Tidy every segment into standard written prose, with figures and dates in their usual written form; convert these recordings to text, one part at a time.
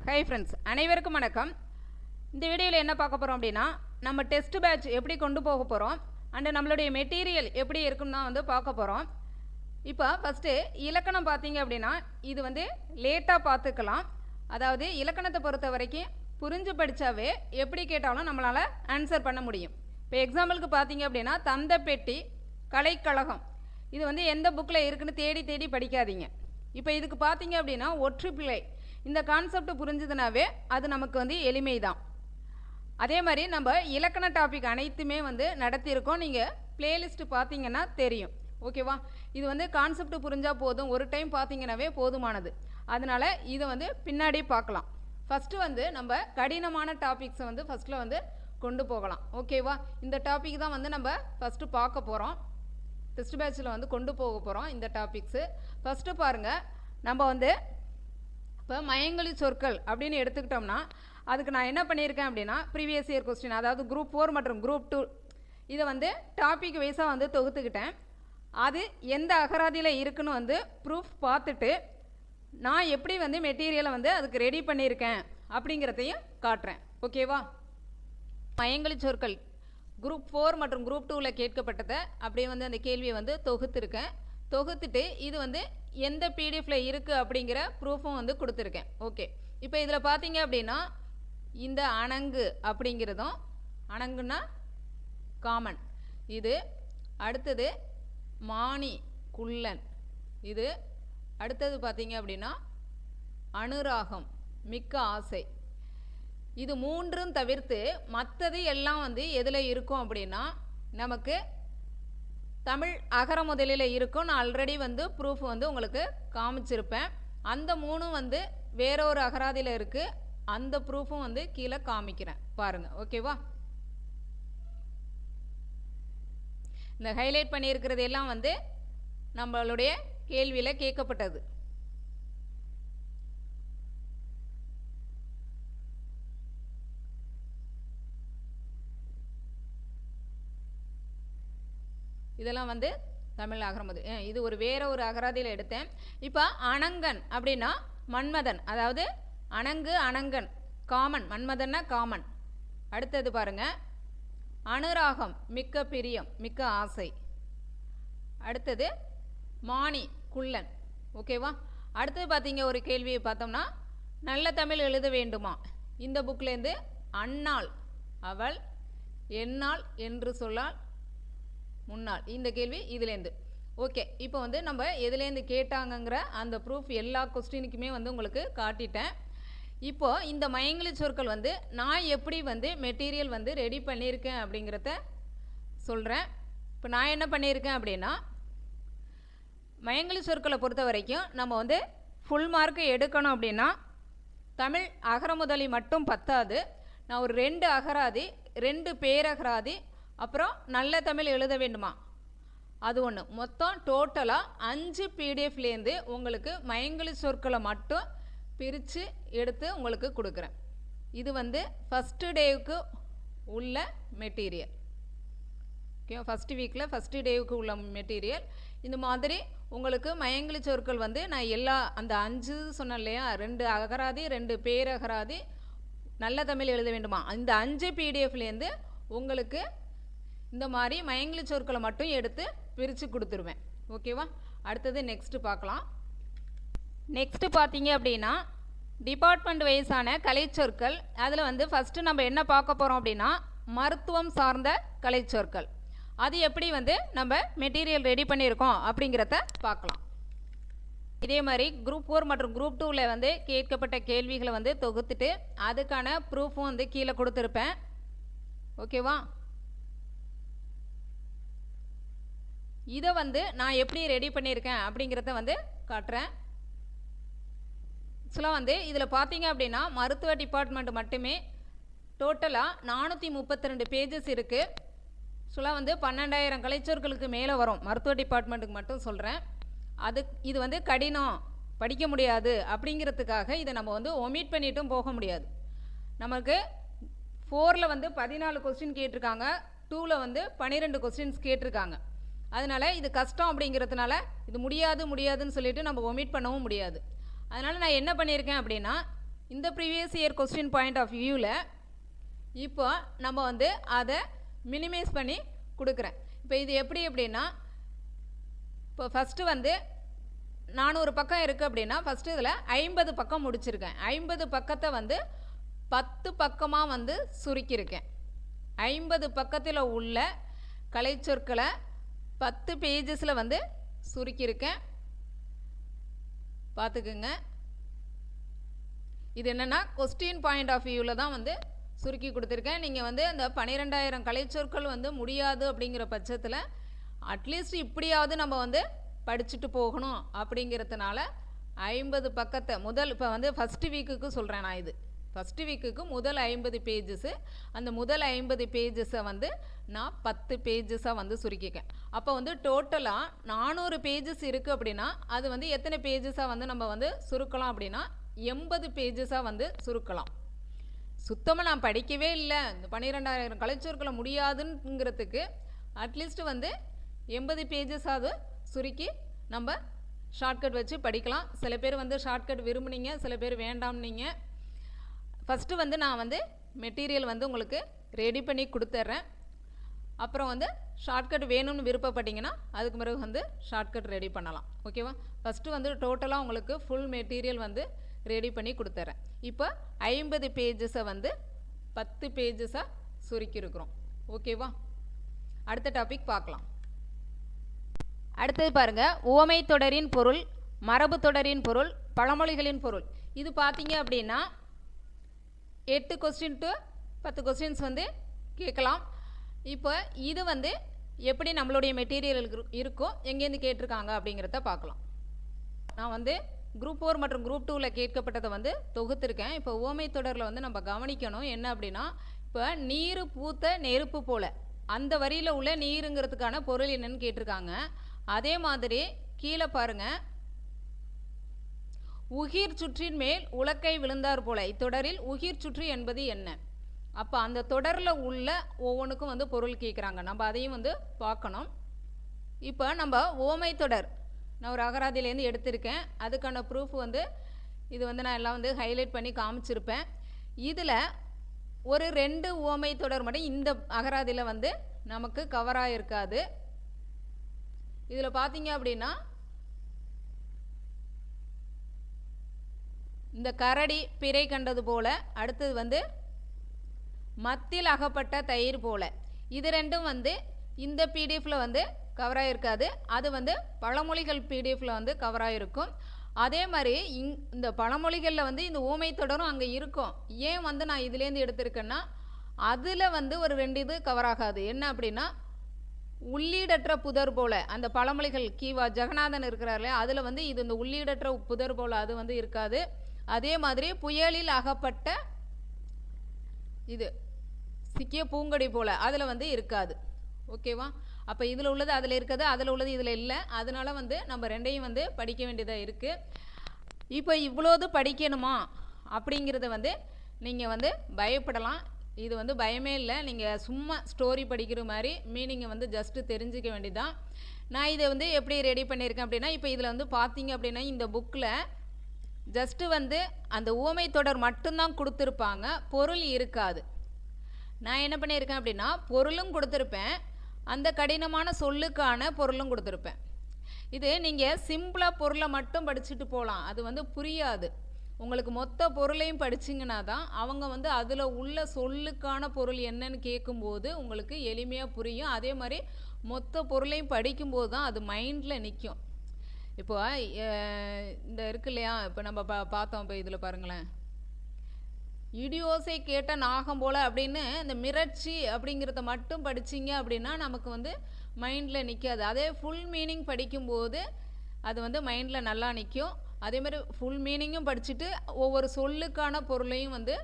Hi friends, அனைவருக்கும் வணக்கம். இந்த வீடியோவில் என்ன பார்க்க போகிறோம் அப்படின்னா, நம்ம டெஸ்ட் பேட்ச் எப்படி கொண்டு போக போகிறோம் அண்டு நம்மளுடைய மெட்டீரியல் எப்படி இருக்குன்னு தான் பார்க்க போகிறோம். இப்போ ஃபஸ்ட்டு இலக்கணம் பார்த்தீங்க அப்படின்னா, இது லேட்டாக பார்த்துக்கலாம். அதாவது இலக்கணத்தை பொறுத்த வரைக்கும் புரிஞ்சு படித்தாவே எப்படி கேட்டாலும் நம்மளால் ஆன்சர் பண்ண முடியும். இப்போ எக்ஸாம்பிளுக்கு பார்த்தீங்க அப்படின்னா, தந்தப்பெட்டி கலைக்கழகம் இது எந்த புக்கில் இருக்குன்னு தேடி தேடி படிக்காதீங்க. இப்போ இதுக்கு பார்த்தீங்க அப்படின்னா ஒற்றுப்பிழை இந்த கான்செப்ட் புரிஞ்சுதுனாவே அது நமக்கு எளிமை தான். அதே மாதிரி நம்ம இலக்கண டாபிக் அனைத்துமே நடத்தியிருக்கோம். நீங்கள் பிளேலிஸ்ட்டு பார்த்தீங்கன்னா தெரியும். ஓகேவா? இது கான்செப்ட் புரிஞ்சால் போதும், ஒரு டைம் பார்த்தீங்கன்னாவே போதுமானது. அதனால் இதை பின்னாடி பார்க்கலாம். ஃபஸ்ட்டு நம்ம கடினமான டாபிக்ஸை ஃபஸ்ட்டில் கொண்டு போகலாம். ஓகேவா? இந்த டாபிக் தான் நம்ம ஃபஸ்ட்டு பார்க்க போகிறோம். டெஸ்ட் பேட்சில் கொண்டு போக போகிறோம் இந்த டாபிக்ஸு. ஃபஸ்ட்டு பாருங்கள், நம்ம இப்போ மயங்கொலி சொற்கள் அப்படின்னு எடுத்துக்கிட்டோம்னா அதுக்கு நான் என்ன பண்ணியிருக்கேன் அப்படின்னா, ப்ரீவியஸ் இயர் கொஸ்டின், அதாவது குரூப் 4 மற்றும் குரூப் 2 இதை டாபிக் வைஸாக தொகுத்துக்கிட்டேன். அது எந்த அகராதியில் இருக்குன்னு ப்ரூஃப் பார்த்துட்டு நான் எப்படி மெட்டீரியலை அதுக்கு ரெடி பண்ணியிருக்கேன் அப்படிங்கிறதையும் காட்டுறேன். ஓகேவா? மயங்கொலி சொற்கள் குரூப் 4 மற்றும் குரூப் 2ல் கேட்கப்பட்டதை அப்படியே அந்த கேள்வியை தொகுத்துருக்கேன். தொகுத்துட்டு இது எந்த பிடிஎஃப்பில் இருக்குது அப்படிங்கிற ப்ரூஃபும் கொடுத்துருக்கேன். ஓகே, இப்போ இதில் பார்த்தீங்க அப்படின்னா இந்த அணங்கு அப்படிங்கிறதும், அணங்குன்னா காமன், இது அடுத்தது மானி குள்ளன், இது அடுத்தது பார்த்தீங்க அப்படின்னா அனுராகம் மிக்க ஆசை. இது மூன்றும் தவிர்த்து மற்றது எல்லாம் எதில் இருக்கும் அப்படின்னா நமக்கு தமிழ் அகர முதலில் இருக்கும். நான் ஆல்ரெடி ப்ரூஃப் உங்களுக்கு காமிச்சிருப்பேன். அந்த மூணும் வேற ஒரு அகராதியில் இருக்குது. அந்த ப்ரூஃபும் கீழே காமிக்கிறேன் பாருங்கள். ஓகேவா? இந்த ஹைலைட் பண்ணியிருக்கிறது எல்லாம் நம்மளுடைய கேள்வியில் கேட்கப்பட்டது. இதெல்லாம் தமிழ் அகரமுது. இது வேற ஒரு அகராதியில் எடுத்தேன். இப்போ அணங்கன் அப்படின்னா மன்மதன், அதாவது அணங்கு அணங்கன் காமன், மன்மதன்னா காமன். அடுத்தது பாருங்க, அனுராகம் மிக்க பிரியம் மிக்க ஆசை. அடுத்தது மானி குள்ளன். ஓகேவா? அடுத்தது பார்த்தீங்க ஒரு கேள்வியை பார்த்தோம்னா, நல்ல தமிழ் எழுத வேண்டுமா? இந்த புக்லேருந்து அன்னாள் அவள் என்னால் என்று சொல்லால் முன்னாள், இந்த கேள்வி இதுலேருந்து. ஓகே, இப்போ நம்ம எதுலேருந்து கேட்டாங்கங்கிற அந்த ப்ரூஃப் எல்லா கொஸ்டினுக்குமே உங்களுக்கு காட்டிட்டேன். இப்போது இந்த மயங்கொலி சொற்கள் நான் எப்படி மெட்டீரியல் ரெடி பண்ணியிருக்கேன் அப்படிங்கிறத சொல்கிறேன். இப்போ நான் என்ன பண்ணியிருக்கேன் அப்படின்னா, மயங்கொலி சொற்களை பொறுத்த வரைக்கும் நம்ம ஃபுல் மார்க்கு எடுக்கணும் அப்படின்னா தமிழ் அகரமுதலி மட்டும் பத்தாது. நான் ஒரு 2 அகராதி 2 பேரகராதி அப்புறம் நல்ல தமிழ் எழுத வேண்டுமா அது ஒன்று, மொத்தம் டோட்டலாக 5 பிடிஎஃப்லேருந்து உங்களுக்கு மயங்கொலி சொற்களை மட்டும் பிரித்து எடுத்து உங்களுக்கு கொடுக்குறேன். இது ஃபஸ்ட்டு டேவுக்கு உள்ள மெட்டீரியல். ஓகே, ஃபஸ்ட்டு வீக்கில் ஃபஸ்ட்டு டேவுக்கு உள்ள மெட்டீரியல். இந்த மாதிரி உங்களுக்கு மயங்கொலி சொற்கள் நான் எல்லா அந்த 5 சொன்னேன் இல்லையா, 2 அகராதி 2 பேரகராதி நல்ல தமிழ் எழுத வேண்டுமா, இந்த 5 பிடிஎஃப்லேருந்து உங்களுக்கு இந்த மாதிரி மயங்கொலி சொற்களை மட்டும் எடுத்து பிரித்து கொடுத்துருவேன். ஓகேவா? அடுத்தது நெக்ஸ்ட்டு பார்க்கலாம். நெக்ஸ்ட்டு பார்த்தீங்க அப்படின்னா டிபார்ட்மெண்ட் வைஸான கலைச்சொற்கள். அதில் ஃபஸ்ட்டு நம்ம என்ன பார்க்க போகிறோம் அப்படின்னா, மருத்துவம் சார்ந்த கலைச்சொற்கள். அது எப்படி நம்ம மெட்டீரியல் ரெடி பண்ணியிருக்கோம் அப்படிங்கிறத பார்க்கலாம். இதே மாதிரி குரூப் 4 மற்றும் குரூப் 2ல் கேட்கப்பட்ட கேள்விகளை தொகுத்துட்டு அதுக்கான ப்ரூஃபும் கீழே கொடுத்துருப்பேன். ஓகேவா? இதை நான் எப்படி ரெடி பண்ணியிருக்கேன் அப்படிங்கிறத காட்டுறேன். ஆக்சுவலாக இதில் பார்த்தீங்க அப்படின்னா மருத்துவ டிபார்ட்மெண்ட் மட்டுமே டோட்டலாக 432 பேஜஸ் இருக்குது. ஆக்சுவலாக 12,000 கலைச்சொற்களுக்கு மேலே வரும். மருத்துவ டிபார்ட்மெண்ட்டுக்கு மட்டும் சொல்கிறேன். இது கடினம், படிக்க முடியாது அப்படிங்கிறதுக்காக இதை நம்ம ஒமிட் பண்ணிட்டும் போக முடியாது. நமக்கு 4ல் 14 கொஸ்டின் கேட்டிருக்காங்க, 2ல் 12 கொஸ்டின்ஸ் கேட்டிருக்காங்க. அதனால் இது கஷ்டம் அப்படிங்கிறதுனால இது முடியாதுன்னு சொல்லிட்டு நம்ம ஒமிட் பண்ணவும் முடியாது. அதனால் நான் என்ன பண்ணியிருக்கேன் அப்படின்னா, இந்த previous year question point of வியூவில் இப்போ நம்ம வந்து அதை மினிமைஸ் பண்ணி கொடுக்குறேன். இப்போ இது எப்படி அப்படின்னா, இப்போ ஃபஸ்ட்டு வந்து 400 பக்கம் இருக்குது அப்படின்னா ஃபஸ்ட்டு இதில் 50 பக்கம் முடிச்சிருக்கேன். 50 பக்கத்தை வந்து 10 பக்கமாக வந்து சுருக்கியிருக்கேன். 50 பக்கத்தில் உள்ள கலைச்சொற்களை 10 பேஜஸில் வந்து சுருக்கியிருக்கேன். பார்த்துக்குங்க. இது என்னென்னா கொஸ்டின் பாயிண்ட் ஆஃப் வியூவில் தான் வந்து சுருக்கி கொடுத்துருக்கேன். நீங்கள் வந்து அந்த 12,000 கலைச்சொற்கள் வந்து முடியாது அப்படிங்கிற பட்சத்தில் அட்லீஸ்ட் இப்படியாவது நம்ம வந்து படிச்சுட்டு போகணும் அப்படிங்கிறதுனால 50 பக்கத்தை இப்போ வந்து ஃபஸ்ட்டு வீக்குக்கு சொல்கிறேன் நான். இது ஃபஸ்ட்டு வீக்குக்கு முதல் 50 பேஜஸ்ஸு. அந்த முதல் 50 பேஜஸை வந்து நான் 10 பேஜஸாக வந்து சுருக்கிக்கேன். அப்போ வந்து டோட்டலாக 400 பேஜஸ் இருக்குது அப்படின்னா அது வந்து எத்தனை பேஜஸாக வந்து நம்ம வந்து சுருக்கலாம் அப்படின்னா 80 பேஜஸாக வந்து சுருக்கலாம். சுத்தமாக நான் படிக்கவே இல்லை, இந்த 12,000 கலைச்சொற்களை முடியாதுங்கிறதுக்கு அட்லீஸ்ட் வந்து 80 பேஜஸாவது சுருக்கி நம்ம ஷார்ட்கட் வச்சு படிக்கலாம். சில பேர் வந்து ஷார்ட்கட் விரும்புனீங்க, சில பேர் வேண்டாம்னீங்க. ஃபஸ்ட்டு வந்து நான் வந்து மெட்டீரியல் வந்து உங்களுக்கு ரெடி பண்ணி கொடுத்துட்றேன். அப்புறம் வந்து ஷார்ட்கட் வேணும்னு விருப்பப்பட்டீங்கன்னா அதுக்கு பிறகு வந்து ஷார்ட்கட் ரெடி பண்ணலாம். ஓகேவா? ஃபஸ்ட்டு வந்து டோட்டலாக உங்களுக்கு ஃபுல் மெட்டீரியல் வந்து ரெடி பண்ணி கொடுத்துட்றேன். இப்போ 50 பேஜஸை வந்து 10 பேஜஸாக சுருக்கியிருக்கிறோம். ஓகேவா? அடுத்த டாபிக் பார்க்கலாம். அடுத்தது பாருங்கள், உவமை தொடரின் பொருள், மரபு தொடரின் பொருள், பழமொழிகளின் பொருள். இது பார்த்தீங்க அப்படின்னா 8 கொஸ்டின் டு 10 கொஸ்டின்ஸ் வந்து கேட்கலாம். இப்போ இது வந்து எப்படி நம்மளுடைய மெட்டீரியல் இருக்கும், எங்கேருந்து கேட்டிருக்காங்க அப்படிங்கிறத பார்க்கலாம். நான் வந்து குரூப் 4 மற்றும் குரூப் 2ல் கேட்கப்பட்டதை வந்து தொகுத்திருக்கேன். இப்போ உவமை தொடரில் வந்து நம்ம கவனிக்கணும் என்ன அப்படின்னா, இப்போ நீர் பூத்த நெருப்பு போல, அந்த வரியில் உள்ள நீருங்கிறதுக்கான பொருள் என்னன்னு கேட்டிருக்காங்க. அதே மாதிரி கீழே பாருங்கள், உகிர் சுற்றின் மேல் உலக்கை விழுந்தார் போல, இத்தொடரில் உகிர் சுற்று என்பது என்ன? அப்போ அந்த தொடரில் உள்ள ஒவ்வொன்றுக்கும் வந்து பொருள் கேட்குறாங்க. நம்ம அதையும் வந்து பார்க்கணும். இப்போ நம்ம உவமை தொடர் நான் ஒரு அகராதியிலேருந்து எடுத்திருக்கேன். அதுக்கான ப்ரூஃப் வந்து இது வந்து நான் எல்லாம் வந்து ஹைலைட் பண்ணி காமிச்சிருப்பேன். இதில் ஒரு 2 உவமை தொடர் மட்டும் இந்த அகராதியில் வந்து நமக்கு கவராக இருக்காது. இதில் பார்த்தீங்க அப்படின்னா இந்த கரடி பிறை கண்டது போல, அடுத்தது வந்து மத்தில் அகப்பட்ட தயிர் போல, இது ரெண்டும் வந்து இந்த பிடிஎஃப்ல வந்து கவராக இருக்காது. அது வந்து பழமொழிகள் பிடிஎஃப்ல வந்து கவராக இருக்கும். அதே மாதிரி இந்த பழமொழிகளில் வந்து இந்த ஊமை தொடரும் அங்கே இருக்கும். ஏன் வந்து நான் இதுலேருந்து எடுத்திருக்கேன்னா, அதில் வந்து ஒரு 2 இது கவர் ஆகாது. என்ன அப்படின்னா, உள்ளீடற்ற புதர் போல, அந்த பழமொழிகள் கீவா ஜெகநாதன் இருக்கிறார்களே, அதில் வந்து இது இந்த உள்ளீடற்ற புதர் போல அது வந்து இருக்காது. அதே மாதிரி புயலில் அகப்பட்ட இது சிக்கிய பூங்கொடி போல அதில் வந்து இருக்காது. ஓகேவா? அப்போ இதில் உள்ளது அதில் இருக்காது, அதில் உள்ளது இதில் இல்லை. அதனால வந்து நம்ம 2ஐயும் வந்து படிக்க வேண்டியதாக இருக்குது. இப்போ இவ்வளோது படிக்கணுமா அப்படிங்கிறத வந்து நீங்கள் வந்து பயப்படலாம். இது வந்து பயமே இல்லை. நீங்கள் சும்மா ஸ்டோரி படிக்கிற மாதிரி மீனிங்கை வந்து ஜஸ்ட்டு தெரிஞ்சிக்க வேண்டியதான். நான் இதை வந்து எப்படி ரெடி பண்ணியிருக்கேன் அப்படின்னா, இப்போ இதில் வந்து பார்த்தீங்க அப்படின்னா இந்த புக்கில் ஜஸ்ட்டு வந்து அந்த உவமை தொடர் மட்டும்தான் கொடுத்துருப்பாங்க, பொருள் இருக்காது. நான் என்ன பண்ணியிருக்கேன் அப்படின்னா, பொருளும் கொடுத்துருப்பேன், அந்த கடினமான சொல்லுக்கான பொருளும் கொடுத்துருப்பேன். இது நீங்கள் சிம்பிளாக பொருளை மட்டும் படிச்சுட்டு போகலாம், அது வந்து புரியாது. உங்களுக்கு மொத்த பொருளையும் படிச்சிங்கன்னா தான் அவங்க வந்து அதில் உள்ள சொல்லுக்கான பொருள் என்னன்னு கேட்கும்போது உங்களுக்கு எளிமையாக புரியும். அதே மாதிரி மொத்த பொருளையும் படிக்கும்போது தான் அது மைண்டில் நிற்கும். இப்போ இந்த இருக்கு இல்லையா, இப்போ நம்ம பார்த்தோம். இப்போ இதில் பாருங்களேன், இடியோசை கேட்ட நாகம் போல் அப்படின்னு இந்த மிரட்சி அப்படிங்கிறத மட்டும் படிச்சிங்க அப்படின்னா நமக்கு வந்து மைண்டில் நிற்காது. அதே ஃபுல் மீனிங் படிக்கும்போது அது வந்து மைண்டில் நல்லா நிற்கும். அதேமாதிரி ஃபுல் மீனிங்கும் படிச்சுட்டு ஒவ்வொரு சொல்லுக்கான பொருளையும் வந்து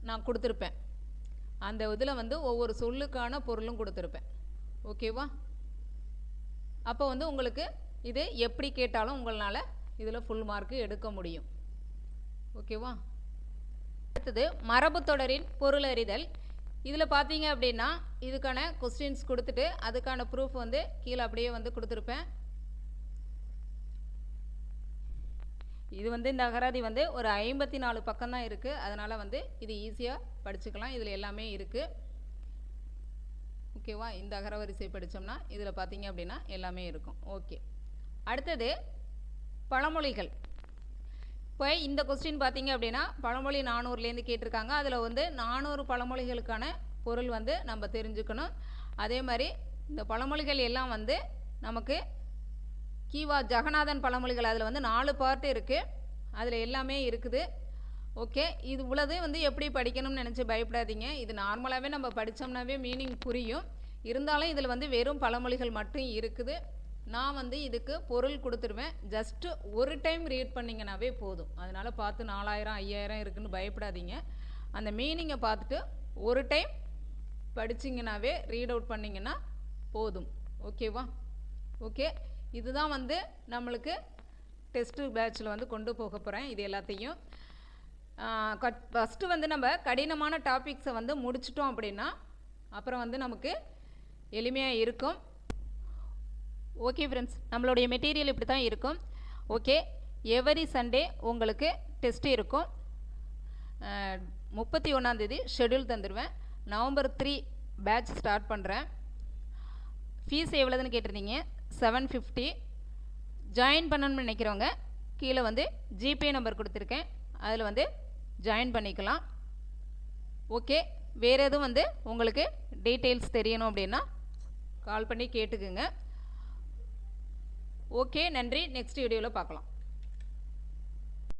நான் கொடுத்துருப்பேன். அந்த இதில் வந்து ஒவ்வொரு சொல்லுக்கான பொருளும் கொடுத்துருப்பேன். ஓகேவா? அப்போ வந்து உங்களுக்கு இது எப்படி கேட்டாலும் உங்களால் இதில் ஃபுல் மார்க்கு எடுக்க முடியும். ஓகேவா? அடுத்தது மரபு தொடரின் பொருள் அறிதல். இதில் பார்த்தீங்க அப்படின்னா இதுக்கான கொஸ்டின்ஸ் கொடுத்துட்டு அதுக்கான ப்ரூஃப் வந்து கீழே அப்படியே வந்து கொடுத்துருப்பேன். இது வந்து இந்த அகராதி வந்து ஒரு 54 பக்கம் தான் இருக்குது. அதனால் வந்து இது ஈஸியாக படிச்சுக்கலாம். இதில் எல்லாமே இருக்குது. ஓகேவா? இந்த அகரவரிசை படித்தோம்னா இதில் பார்த்தீங்க அப்படின்னா எல்லாமே இருக்கும். ஓகே, அடுத்தது பழமொழிகள். இப்போ இந்த கொஸ்டின் பார்த்தீங்க அப்படின்னா பழமொழி 400லேருந்து கேட்டிருக்காங்க. அதில் வந்து 400 பழமொழிகளுக்கான பொருள் வந்து நம்ம தெரிஞ்சுக்கணும். அதே மாதிரி இந்த பழமொழிகள் எல்லாம் வந்து நமக்கு கீவா ஜெகநாதன் பழமொழிகள் அதில் வந்து 4 பார்ட் இருக்குது. அதில் எல்லாமே இருக்குது. ஓகே, இது இவ்வளவு வந்து எப்படி படிக்கணும்னு நினச்சி பயப்படாதீங்க. இது நார்மலாகவே நம்ம படித்தோம்னாவே மீனிங் புரியும். இருந்தாலும் இதில் வந்து வெறும் பழமொழிகள் மட்டும் இருக்குது. நான் வந்து இதுக்கு பொருள் கொடுத்துருவேன். ஜஸ்ட்டு ஒரு டைம் ரீட் பண்ணிங்கனாவே போதும். அதனால் பார்த்து 4000 5000 இருக்குதுன்னு பயப்படாதீங்க. அந்த மீனிங்கை பார்த்துட்டு ஒரு டைம் படிச்சிங்கனாவே ரீட் அவுட் பண்ணிங்கன்னா போதும். ஓகேவா? ஓகே, இதுதான் வந்து நம்மளுக்கு டெஸ்ட்டு பேட்சில் வந்து கொண்டு போக போகிறேன். இது எல்லாத்தையும் ஃபஸ்ட்டு வந்து நம்ம கடினமான டாபிக்ஸை வந்து முடிச்சிட்டோம் அப்படின்னா அப்புறம் வந்து நமக்கு எளிமையாக இருக்கும். ஓகே ஃப்ரெண்ட்ஸ், நம்மளுடைய மெட்டீரியல் இப்படி தான் இருக்கும். ஓகே, எவரி சண்டே உங்களுக்கு டெஸ்ட் இருக்கும். 31ஆம் தேதி ஷெட்யூல் தந்துடுவேன். November 3 பேட்ச் ஸ்டார்ட் பண்ணுறேன். ஃபீஸ் எவ்வளோதுன்னு கேட்டிருந்தீங்க. 750. ஜாயின் பண்ணணும்னு நினைக்கிறவங்க கீழே வந்து ஜிபே நம்பர் கொடுத்துருக்கேன். அதில் வந்து ஜாயின் பண்ணிக்கலாம். ஓகே, வேறு எதுவும் வந்து உங்களுக்கு டீட்டெயில்ஸ் தெரியணும் அப்படின்னா கால் பண்ணி கேட்டுக்குங்க. ஓகே, நன்றி. நெக்ஸ்ட் வீடியோவில் பார்க்கலாம்.